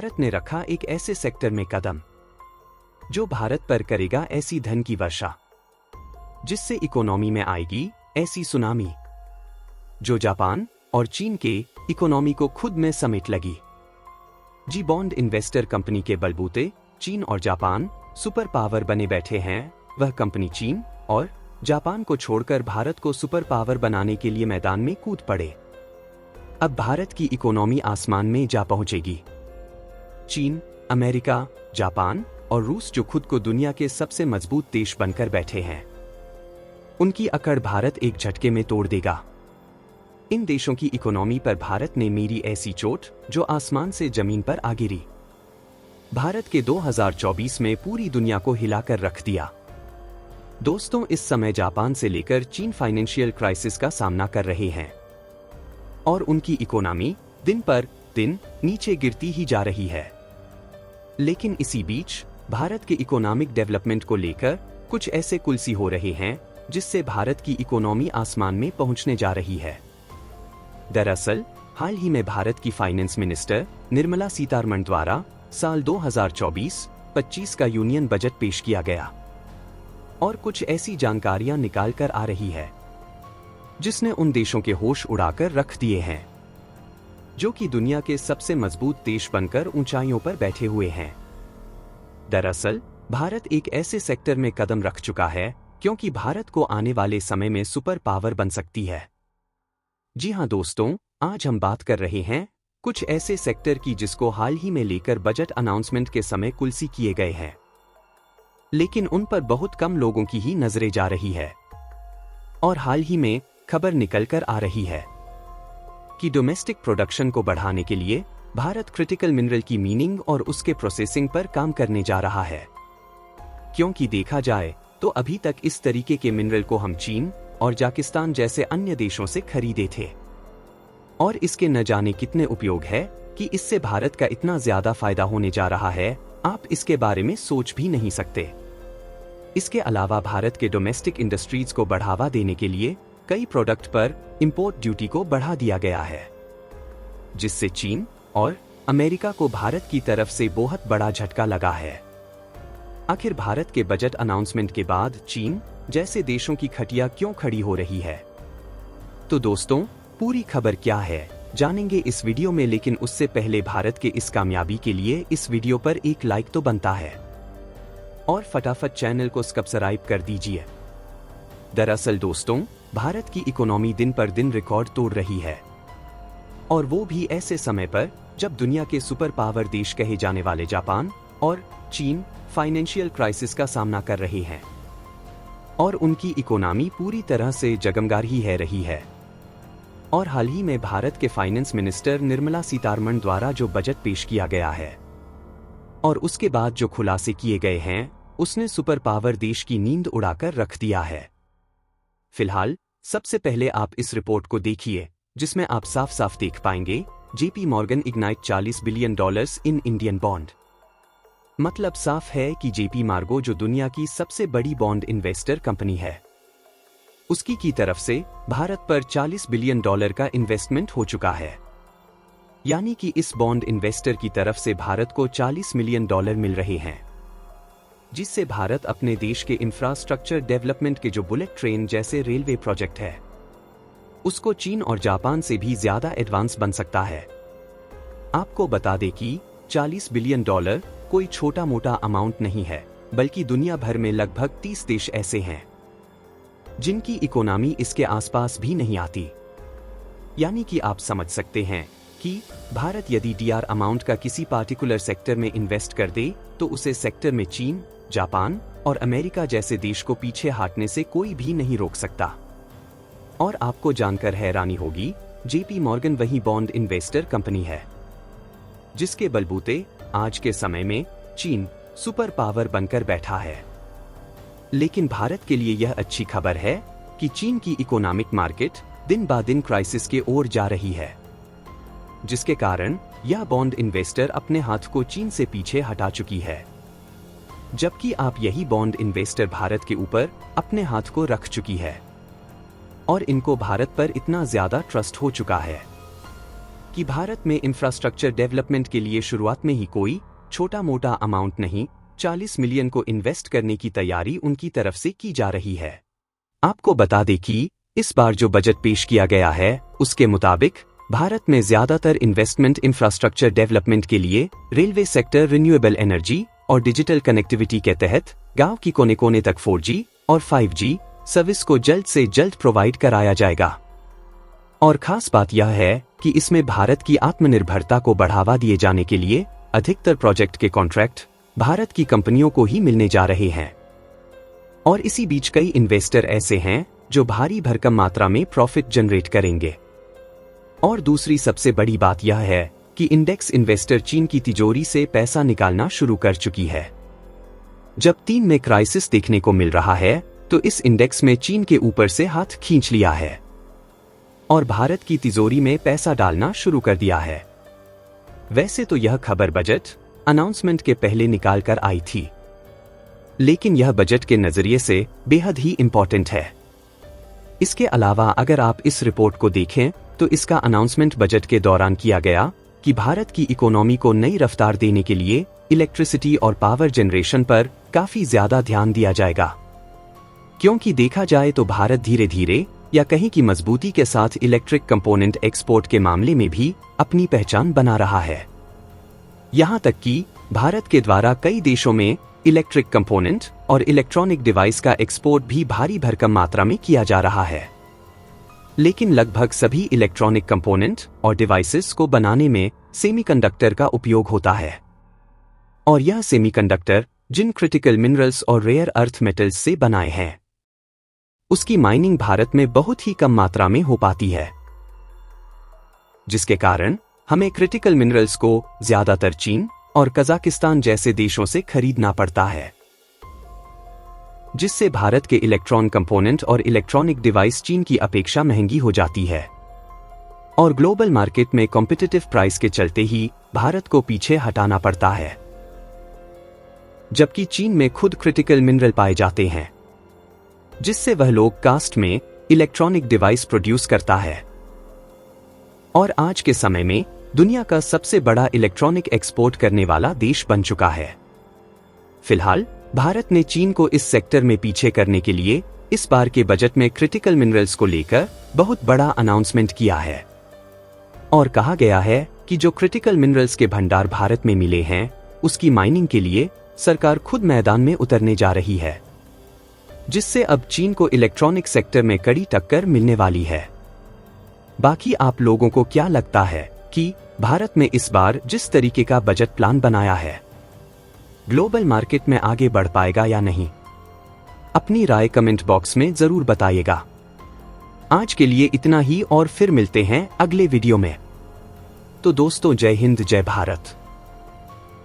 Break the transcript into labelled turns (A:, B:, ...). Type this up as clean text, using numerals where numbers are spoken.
A: भारत ने रखा एक ऐसे सेक्टर में कदम जो भारत पर करेगा ऐसी धन की वर्षा, जिससे इकोनॉमी में आएगी ऐसी सुनामी जो जापान और चीन के इकोनॉमी को खुद में समेट लगी। जी बॉन्ड इन्वेस्टर कंपनी के बलबूते चीन और जापान सुपर पावर बने बैठे हैं। वह कंपनी चीन और जापान को छोड़कर भारत को सुपर पावर बनाने के लिए मैदान में कूद पड़े। अब भारत की इकोनॉमी आसमान में जा पहुंचेगी। चीन, अमेरिका, जापान और रूस जो खुद को दुनिया के सबसे मजबूत देश बनकर बैठे हैं, उनकी अकड़ भारत एक झटके में तोड़ देगा। इन देशों की इकोनॉमी पर भारत ने मेरी ऐसी चोट जो आसमान से जमीन पर आ गिरी। भारत के 2024 में पूरी दुनिया को हिलाकर रख दिया। दोस्तों, इस समय जापान से लेकर चीन फाइनेंशियल क्राइसिस का सामना कर रहे हैं और उनकी इकोनॉमी दिन पर दिन नीचे गिरती ही जा रही है। लेकिन इसी बीच भारत के इकोनॉमिक डेवलपमेंट को लेकर कुछ ऐसे कुल्सी हो रहे हैं जिससे भारत की इकोनॉमी आसमान में पहुंचने जा रही है। दरअसल हाल ही में भारत की फाइनेंस मिनिस्टर निर्मला सीतारमण द्वारा साल 2024-25 का यूनियन बजट पेश किया गया और कुछ ऐसी जानकारियां निकाल कर आ रही है जिसने उन देशों के होश उड़ाकर रख दिए हैं जो कि दुनिया के सबसे मजबूत देश बनकर ऊंचाइयों पर बैठे हुए हैं। दरअसल भारत एक ऐसे सेक्टर में कदम रख चुका है क्योंकि भारत को आने वाले समय में सुपर पावर बन सकती है। जी हां दोस्तों, आज हम बात कर रहे हैं कुछ ऐसे सेक्टर की जिसको हाल ही में लेकर बजट अनाउंसमेंट के समय कुल्सी किए गए हैं, लेकिन उन पर बहुत कम लोगों की ही नजरें जा रही है। और हाल ही में खबर निकल कर आ रही है कि डोमेस्टिक प्रोडक्शन को बढ़ाने के लिए भारत क्रिटिकल मिनरल की मीनिंग और उसके प्रोसेसिंग पर काम करने जा रहा है। क्योंकि देखा जाए तो अभी तक इस तरीके के मिनरल को हम चीन और जाकिस्तान जैसे अन्य देशों से खरीदे थे और इसके न जाने कितने उपयोग है कि इससे भारत का इतना ज्यादा फायदा होने जा रहा है, आप इसके बारे में सोच भी नहीं सकते। इसके अलावा भारत के डोमेस्टिक इंडस्ट्रीज को बढ़ावा देने के लिए कई प्रोडक्ट पर इंपोर्ट ड्यूटी को बढ़ा दिया गया है, जिससे चीन और अमेरिका को भारत की तरफ से बहुत बड़ा झटका लगा है। आखिर भारत के बजट अनाउंसमेंट के बाद चीन जैसे देशों की खटिया क्यों खड़ी हो रही है? तो दोस्तों, पूरी खबर क्या है जानेंगे इस वीडियो में, लेकिन उससे पहले भारत के इस कामयाबी के लिए इस वीडियो पर एक लाइक तो बनता है और फटाफट चैनल को सब्सक्राइब कर दीजिए। दरअसल दोस्तों, भारत की इकोनॉमी दिन पर दिन रिकॉर्ड तोड़ रही है और वो भी ऐसे समय पर जब दुनिया के सुपर पावर देश कहे जाने वाले जापान और चीन फाइनेंशियल क्राइसिस का सामना कर रहे हैं और उनकी इकोनॉमी पूरी तरह से जगमगा रही है। और हाल ही में भारत के फाइनेंस मिनिस्टर निर्मला सीतारमण द्वारा जो बजट पेश किया गया है और उसके बाद जो खुलासे किए गए हैं, उसने सुपर पावर देश की नींद उड़ाकर रख दिया है। फिलहाल सबसे पहले आप इस रिपोर्ट को देखिए जिसमें आप साफ साफ देख पाएंगे JP Morgan ignite $40 billion in Indian bond. मतलब साफ है कि जेपी मॉर्गन जो दुनिया की सबसे बड़ी बॉन्ड इन्वेस्टर कंपनी है, उसकी की तरफ से भारत पर $40 बिलियन का इन्वेस्टमेंट हो चुका है। यानी कि इस बॉन्ड इन्वेस्टर की तरफ से भारत को $40 मिलियन मिल रहे हैं, जिससे भारत अपने देश के इंफ्रास्ट्रक्चर डेवलपमेंट के जो बुलेट ट्रेन जैसे रेलवे प्रोजेक्ट है, उसको चीन और जापान से भी ज्यादा एडवांस बन सकता है। आपको बता दें कि $40 बिलियन कोई छोटा मोटा अमाउंट नहीं है, बल्कि दुनिया भर में लगभग 30 देश ऐसे हैं जिनकी इकोनॉमी इसके आसपास भी नहीं आती। यानी कि आप समझ सकते हैं कि भारत यदि डीआर अमाउंट का किसी पार्टिकुलर सेक्टर में इन्वेस्ट कर दे तो उसे सेक्टर में चीन, जापान और अमेरिका जैसे देश को पीछे हटने से कोई भी नहीं रोक सकता। और आपको जानकर हैरानी होगी, जेपी मॉर्गन वही बॉन्ड इन्वेस्टर कंपनी है जिसके बलबूते आज के समय में चीन सुपर पावर बनकर बैठा है। लेकिन भारत के लिए यह अच्छी खबर है कि चीन की इकोनॉमिक मार्केट दिन ब दिन क्राइसिस के ओर जा रही है, जिसके कारण यह बॉन्ड इन्वेस्टर अपने हाथ को चीन से पीछे हटा चुकी है, जबकि आप यही बॉन्ड इन्वेस्टर भारत के ऊपर अपने हाथ को रख चुकी है और इनको भारत पर इतना ज्यादा ट्रस्ट हो चुका है कि भारत में इंफ्रास्ट्रक्चर डेवलपमेंट के लिए शुरुआत में ही कोई छोटा मोटा अमाउंट नहीं, 40 मिलियन को इन्वेस्ट करने की तैयारी उनकी तरफ से की जा रही है। आपको बता दें कि इस बार जो बजट पेश किया गया है उसके मुताबिक भारत में ज्यादातर इन्वेस्टमेंट इंफ्रास्ट्रक्चर डेवलपमेंट के लिए रेलवे सेक्टर, रिन्यूएबल एनर्जी और डिजिटल कनेक्टिविटी के तहत गांव की कोने कोने तक 4G और 5G सर्विस को जल्द से जल्द प्रोवाइड कराया जाएगा। और खास बात यह है कि इसमें भारत की आत्मनिर्भरता को बढ़ावा दिए जाने के लिए अधिकतर प्रोजेक्ट के कॉन्ट्रैक्ट भारत की कंपनियों को ही मिलने जा रहे हैं। और इसी बीच कई इन्वेस्टर ऐसे हैं जो भारी भरकम मात्रा में प्रॉफिट जनरेट करेंगे। और दूसरी सबसे बड़ी बात यह है कि इंडेक्स इन्वेस्टर चीन की तिजोरी से पैसा निकालना शुरू कर चुकी है। जब चीन में क्राइसिस देखने को मिल रहा है तो इस इंडेक्स में चीन के ऊपर से हाथ खींच लिया है और भारत की तिजोरी में पैसा डालना शुरू कर दिया है। वैसे तो यह खबर बजट अनाउंसमेंट के पहले निकाल कर आई थी, लेकिन यह बजट के नजरिए से बेहद ही इंपॉर्टेंट है। इसके अलावा अगर आप इस रिपोर्ट को देखें तो इसका अनाउंसमेंट बजट के दौरान किया गया कि भारत की इकोनॉमी को नई रफ्तार देने के लिए इलेक्ट्रिसिटी और पावर जनरेशन पर काफी ज्यादा ध्यान दिया जाएगा, क्योंकि देखा जाए तो भारत धीरे धीरे या कहीं की मजबूती के साथ इलेक्ट्रिक कंपोनेंट एक्सपोर्ट के मामले में भी अपनी पहचान बना रहा है। यहां तक कि भारत के द्वारा कई देशों में इलेक्ट्रिक कंपोनेंट और इलेक्ट्रॉनिक डिवाइस का एक्सपोर्ट भी भारी भरकम मात्रा में किया जा रहा है। लेकिन लगभग सभी इलेक्ट्रॉनिक कंपोनेंट और डिवाइसेस को बनाने में सेमीकंडक्टर का उपयोग होता है, और यह सेमीकंडक्टर जिन क्रिटिकल मिनरल्स और रेयर अर्थ मेटल्स से बनाए हैं उसकी माइनिंग भारत में बहुत ही कम मात्रा में हो पाती है, जिसके कारण हमें क्रिटिकल मिनरल्स को ज्यादातर चीन और कजाकिस्तान जैसे देशों से खरीदना पड़ता है, जिससे भारत के इलेक्ट्रॉन कंपोनेंट और इलेक्ट्रॉनिक डिवाइस चीन की अपेक्षा महंगी हो जाती है और ग्लोबल मार्केट में कॉम्पिटिटिव प्राइस के चलते ही भारत को पीछे हटाना पड़ता है, जबकि चीन में खुद क्रिटिकल मिनरल पाए जाते हैं, जिससे वह लोग कास्ट में इलेक्ट्रॉनिक डिवाइस प्रोड्यूस करता है और आज के समय में दुनिया का सबसे बड़ा इलेक्ट्रॉनिक एक्सपोर्ट करने वाला देश बन चुका है। फिलहाल भारत ने चीन को इस सेक्टर में पीछे करने के लिए इस बार के बजट में क्रिटिकल मिनरल्स को लेकर बहुत बड़ा अनाउंसमेंट किया है और कहा गया है कि जो क्रिटिकल मिनरल्स के भंडार भारत में मिले हैं उसकी माइनिंग के लिए सरकार खुद मैदान में उतरने जा रही है, जिससे अब चीन को इलेक्ट्रॉनिक सेक्टर में कड़ी टक्कर मिलने वाली है। बाकी आप लोगों को क्या लगता है कि भारत में इस बार जिस तरीके का बजट प्लान बनाया है ग्लोबल मार्केट में आगे बढ़ पाएगा या नहीं? अपनी राय कमेंट बॉक्स में जरूर बताइएगा। आज के लिए इतना ही और फिर मिलते हैं अगले वीडियो में। तो दोस्तों, जय हिंद, जय भारत।